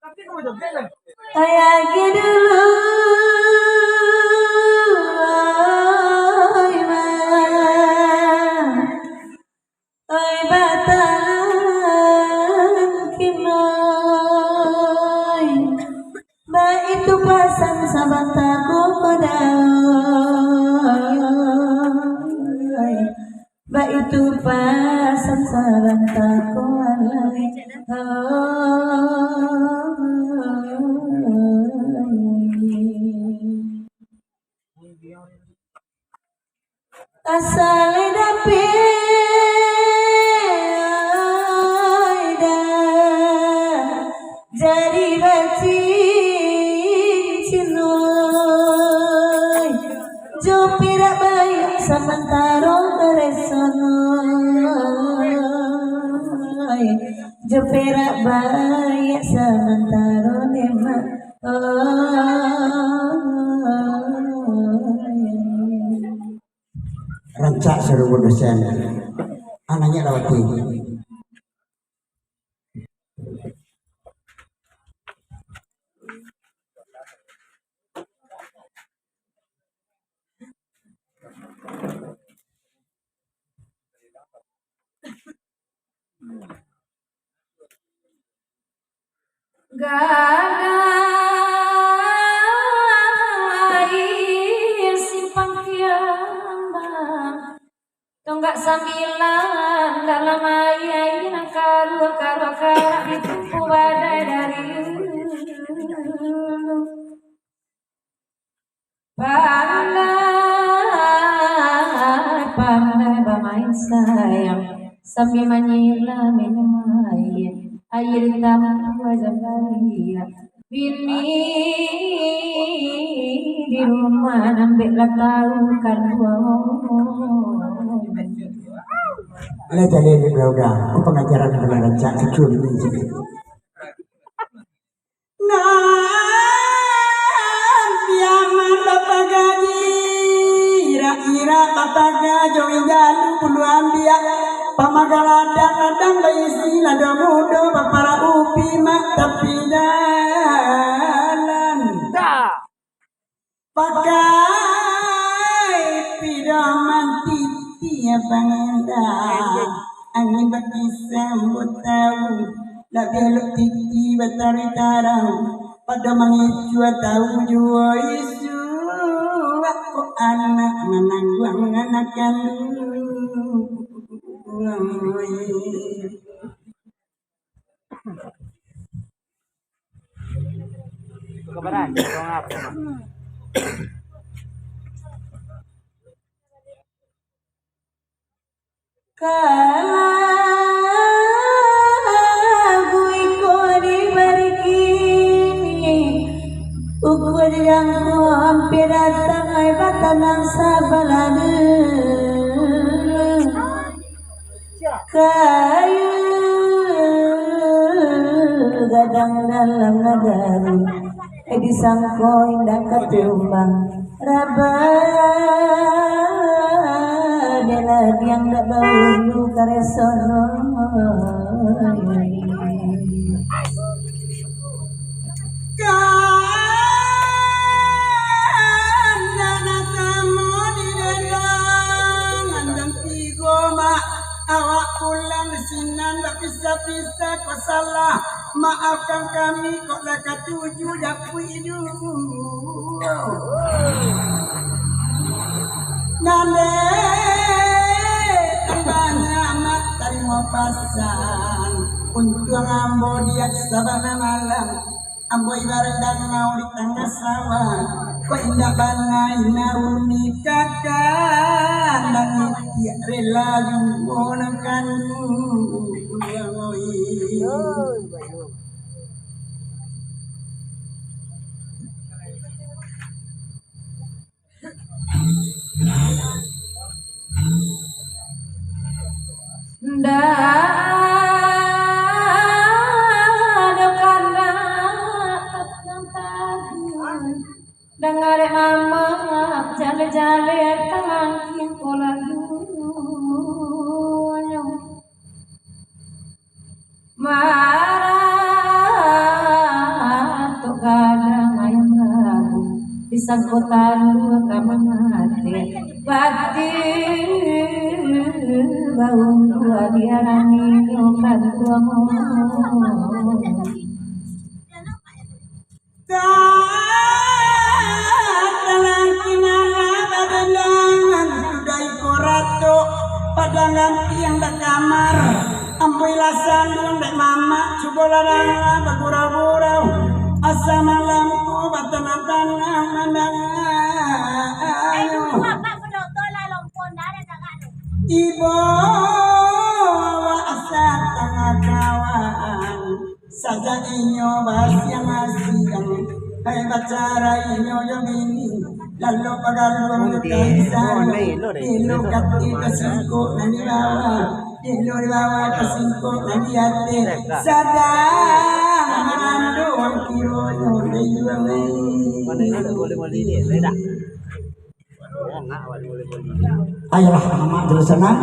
Kayak dulu oi batalan kinoi ba itu pasang sabantaku kodai ba itu pasang sabantaku alai asale dapeda jadi bacin jo pira baik samantaro keresonoy jo pira baik samantaro nema rancak seluruh dosen anaknya lawati gagai simpang kiambang tonggak sambilan dalam ayai nang karu itu badai dari pandai bermain sayang sambil menyilam minum air tamu wajah bahagia bini di rumah nambah tahu kan ada jadi udah pengajaran dengan rancak kecil ini piaman bapak gaji ira-ira pataga jowi jalu puluh ambia pamagaladang-ladang baisi nada muda papara upi mak tapi jalan pakai pidaman titi ya bangda angin bagi sambut tahu la belok titi batari tarang pada mengicu tahu jua isu aku anak menangguang menganakan kebenaran dong apa kalau iko dibarikini ukur yang hampir datang ay batanang sabalade kayu gadang dalam nagari disangko indah ketumbang rabah yang dak bau karesono kana samo di dalam andang tigoma awak pulang sinan dak pisah-pisah kau salah maafkan kami kok dah katuju dapu hidup nande tambahnya amat terima pasan untuk ambo dia sabana malam ambo ibarat dan mau di tengah sawah kok indah bangai nauni kakak dan dia rela jumponakan dengar mama jale-jale tangan pola marah sangkutan kamangate pati baung tua diarani nyokan tuamu Tatalang kinala babalangan Tudai korato padangan tiang da kamar Amboy lasan doang dek mama Cubolarang bagurau-gurau Asa malamku batanatan mandangan Ibo asa tengah kawan Saja inyo yang asiang Hai bacara inyo yung ini Lalu pagaluang kaisan Ilo kati kasingko na nilawa Ilo nilawa kasingko na niyate Sadang manando ang kiroyo Mana ini tak boleh ini, beda. Oh, enggak boleh. Ayolah mama dulu senang